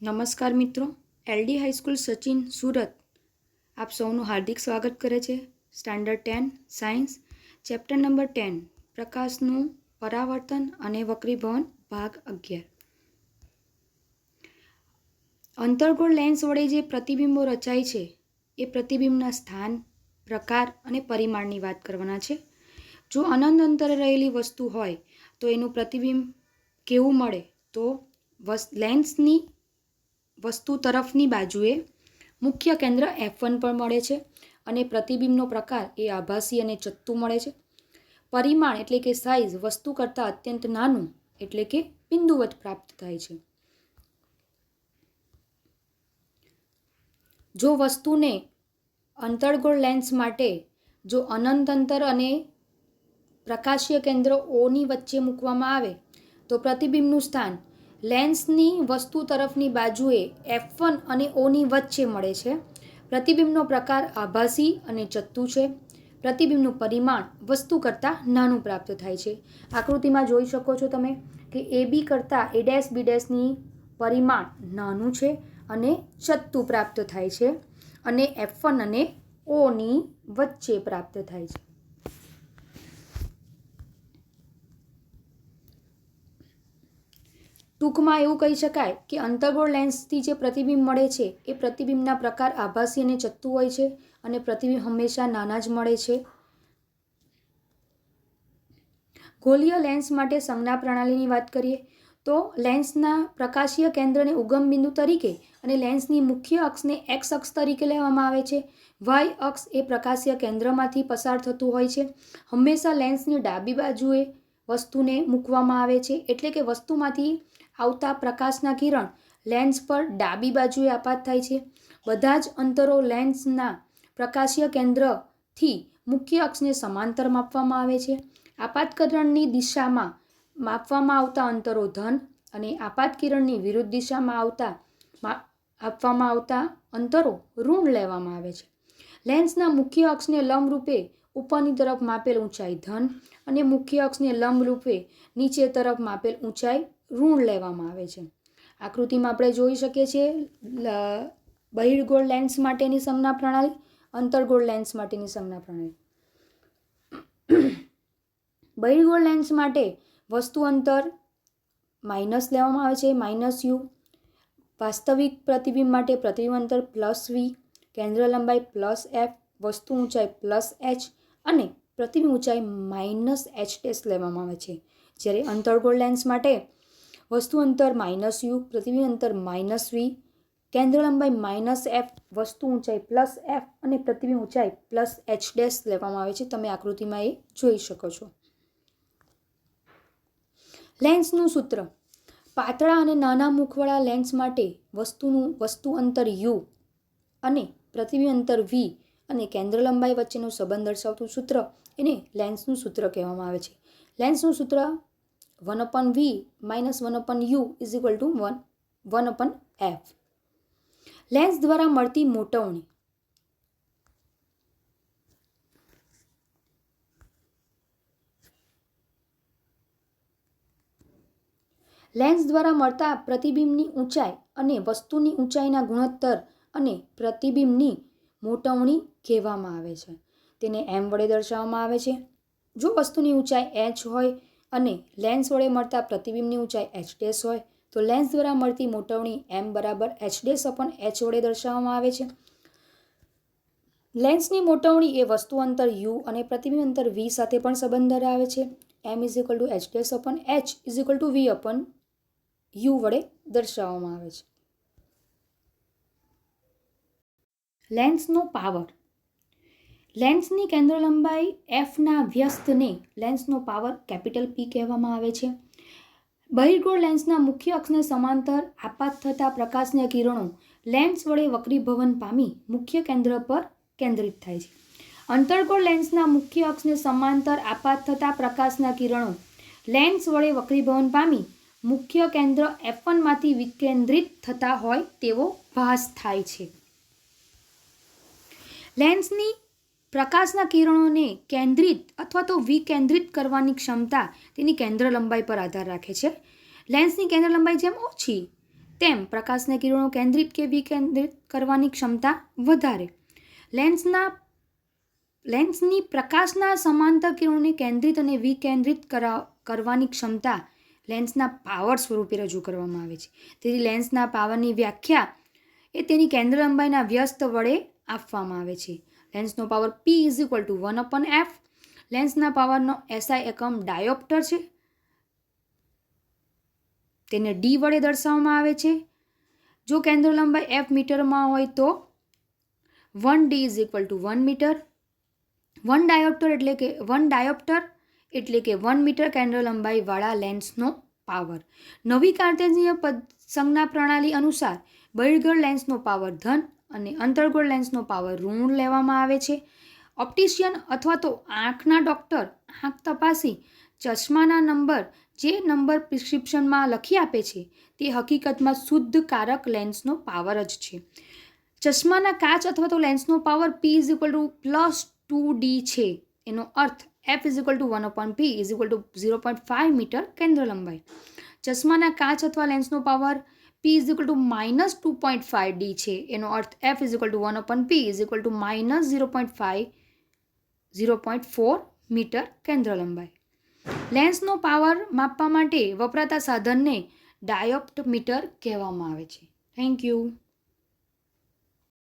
નમસ્કાર મિત્રો, LD high school Sachin Surat આપ સૌનું હાર્દિક સ્વાગત કરે છે. સ્ટાન્ડર્ડ 10 સાયન્સ ચેપ્ટર નંબર 10 પ્રકાશનું પરાવર્તન અને વક્રીભવન ભાગ 11. અંતર્ગોળ લેન્સ વડે જે પ્રતિબિંબો રચાય છે એ પ્રતિબિંબના સ્થાન, પ્રકાર અને પરિમાણની વાત કરવાના છે. જો અનંત અંતરે રહેલી વસ્તુ હોય તો એનું પ્રતિબિંબ કેવું મળે? તો લેન્સની વસ્તુ તરફની બાજુએ મુખ્ય કેન્દ્ર F1 પર મળે છે અને પ્રતિબિંબનો પ્રકાર એ આભાસી અને ચત્તું મળે છે. પરિમાણ એટલે કે સાઇઝ વસ્તુ કરતાં અત્યંત નાનું એટલે કે બિંદુવત પ્રાપ્ત થાય છે. જો વસ્તુને અંતર્ગોળ લેન્સ માટે જો અનંત અંતર અને પ્રકાશીય કેન્દ્ર ઓની વચ્ચે મૂકવામાં આવે તો પ્રતિબિંબનું સ્થાન લેન્સની વસ્તુ તરફની બાજુએ F1 અને ઓની વચ્ચે મળે છે. પ્રતિબિંબનો પ્રકાર આભાસી અને ચત્તું છે. પ્રતિબિંબનું પરિમાણ વસ્તુ કરતાં નાનું પ્રાપ્ત થાય છે. આકૃતિમાં જોઈ શકો છો તમે કે AB કરતાં A', ની પરિમાણ નાનું છે અને ચત્તું પ્રાપ્ત થાય છે અને F1 અને ઓની વચ્ચે પ્રાપ્ત થાય છે. ટૂંકમાં એવું કહી શકાય કે અંતર્ગોળ લેન્સથી જે પ્રતિબિંબ મળે છે એ પ્રતિબિંબના પ્રકાર આભાસી અને ચત્તું હોય છે અને પ્રતિબિંબ હંમેશા નાના જ મળે છે. ગોલીય લેન્સ માટે સંજ્ઞા પ્રણાલીની વાત કરીએ તો લેન્સના પ્રકાશીય કેન્દ્રને ઉગમ બિંદુ તરીકે અને લેન્સની મુખ્ય અક્ષને X અક્ષ તરીકે લેવામાં આવે છે. Y અક્ષ એ પ્રકાશીય કેન્દ્રમાંથી પસાર થતું હોય છે. હંમેશા લેન્સની ડાબી બાજુએ વસ્તુને મૂકવામાં આવે છે એટલે કે વસ્તુમાંથી આવતા પ્રકાશના કિરણ લેન્સ પર ડાબી બાજુએ આપાત થાય છે. બધા જ અંતરો લેન્સના પ્રકાશીય કેન્દ્રથી મુખ્ય અક્ષને સમાંતર માપવામાં આવે છે. આપાત કિરણની દિશામાં માપવામાં આવતા અંતરો ધન અને આપાત કિરણની વિરુદ્ધ દિશામાં આપવામાં આવતા અંતરો ઋણ લેવામાં આવે છે. લેન્સના મુખ્ય અક્ષને લંબરૂપે ઉપરની તરફ માપેલ ઊંચાઈ ધન અને મુખ્ય અક્ષને લંબરૂપે નીચે તરફ માપેલ ઊંચાઈ ઋણ લેવામાં આવે છે. આકૃતિમાં આપણે જોઈ શકીએ છીએ બહિર્ગોળ લેન્સ માટેની સંજ્ઞા પ્રણાલી, અંતર્ગોળ લેન્સ માટેની સંજ્ઞા પ્રણાલી. બહિર્ગોળ લેન્સ માટે વસ્તુ અંતર માઇનસ લેવામાં આવે છે, -u. વાસ્તવિક પ્રતિબિંબ માટે પ્રતિબિંબ અંતર +v, કેન્દ્ર લંબાઈ +f, વસ્તુ ઊંચાઈ +h અને પ્રતિબિંબ ઊંચાઈ -h' લેવામાં આવે છે. જ્યારે અંતર્ગોળ લેન્સ માટે વસ્તુ અંતર -u, પ્રતિબિંબ અંતર -v, કેન્દ્ર લંબાઈ -f, વસ્તુ ઊંચાઈ +f અને પ્રતિબિંબ ઊંચાઈ +h' લેવામાં આવે છે. તમે આકૃતિમાં એ જોઈ શકો છો. લેન્સનું સૂત્ર. પાતળા અને નાના મુખવાળા લેન્સ માટે વસ્તુ અંતર u અને પ્રતિબિંબ અંતર v અને કેન્દ્ર લંબાઈ વચ્ચેનો સંબંધ દર્શાવતું સૂત્ર એને લેન્સનું સૂત્ર કહેવામાં આવે છે. લેન્સનું સૂત્ર 1/v - 1/u = 1/f. લેન્સ દ્વારા મળતી મોટવણી. લેન્સ દ્વારા મળતા પ્રતિબિંબની ઊંચાઈ અને વસ્તુની ઊંચાઈના ગુણોત્તર અને પ્રતિબિંબની મોટવણી કહેવામાં આવે છે. તેને m વડે દર્શાવવામાં આવે છે. જો વસ્તુની ઊંચાઈ h હોય અને લેન્સ વડે મળતા પ્રતિબિંબની ઊંચાઈ h' હોય તો લેન્સ દ્વારા મળતી મોટવણી m = h'/h વડે દર્શાવવામાં આવે છે. લેન્સની મોટવણી એ વસ્તુ અંતર u અને પ્રતિબિંબ અંતર v સાથે પણ સંબંધ ધરાવે છે. m = h'/h = v/u વડે દર્શાવવામાં આવે છે. લેન્સનો પાવર. લેન્સની કેન્દ્ર લંબાઈ f વ્યસ્તને લેન્સનો પાવર P કહેવામાં આવે છે. બહિર્ગોળ લેન્સના મુખ્ય અક્ષને સમાંતર આપાત થતા પ્રકાશના કિરણો લેન્સ વડે વક્રીભવન પામી મુખ્ય કેન્દ્ર પર કેન્દ્રિત થાય છે. અંતર્ગોળ લેન્સના મુખ્ય અક્ષને સમાંતર આપાત થતા પ્રકાશના કિરણો લેન્સ વડે વક્રીભવન પામી મુખ્ય કેન્દ્ર F1 માંથી વિકેન્દ્રિત થતા હોય તેવો ભાસ થાય છે. લેન્સની પ્રકાશના કિરણોને કેન્દ્રિત અથવા તો વિકેન્દ્રિત કરવાની ક્ષમતા તેની કેન્દ્ર લંબાઈ પર આધાર રાખે છે. લેન્સની કેન્દ્ર લંબાઈ જેમ ઓછી તેમ પ્રકાશના કિરણો કેન્દ્રિત કે વિકેન્દ્રિત કરવાની ક્ષમતા વધારે. લેન્સની પ્રકાશના સમાંતર કિરણોને કેન્દ્રિત અને વિકેન્દ્રિત કરવાની ક્ષમતા લેન્સના પાવર સ્વરૂપે રજૂ કરવામાં આવે છે. તેથી લેન્સના પાવરની વ્યાખ્યા એ તેની કેન્દ્ર લંબાઈના વ્યસ્ત વડે આપવામાં આવે છે. લેન્સનો પાવર P = 1/f. લેન્સના પાવરનો SI એકમ ડાયોપ્ટર છે. તેને D વડે દર્શાવવામાં આવે છે. જો કેન્દ્ર લંબાઈ f મીટરમાં હોય તો 1D = 1 મીટર. 1 ડાયોપ્ટર એટલે કે 1 મીટર કેન્દ્ર લંબાઈવાળા લેન્સનો પાવર. નવી કાર્તેઝીય સંજ્ઞા પ્રણાલી અનુસાર બહિર્ગોળ લેન્સનો પાવર ધન અને અંતર્ગોળ લેન્સનો પાવર ઋણ લેવામાં આવે છે. ઓપ્ટિશિયન અથવા તો આંખના ડૉક્ટર આંખ તપાસી ચશ્માના નંબર જે નંબર પ્રિસ્ક્રિપ્શનમાં લખી આપે છે તે હકીકતમાં શુદ્ધ કારક લેન્સનો પાવર જ છે. ચશ્માના કાચ અથવા તો લેન્સનો પાવર P = +2D છે. એનો અર્થ f = 1/p = 0.5 મીટર કેન્દ્ર લંબાઈ. ચશ્માના કાચ અથવા લેન્સનો પાવર P = -2.5D છે. એનો અર્થ f = 1/p = -0.4 મીટર કેન્દ્ર લંબાઈ. લેન્સનો પાવર માપવા માટે વપરાતા સાધનને ડાયોપ્ટ મીટર કહેવામાં આવે છે. Thank you.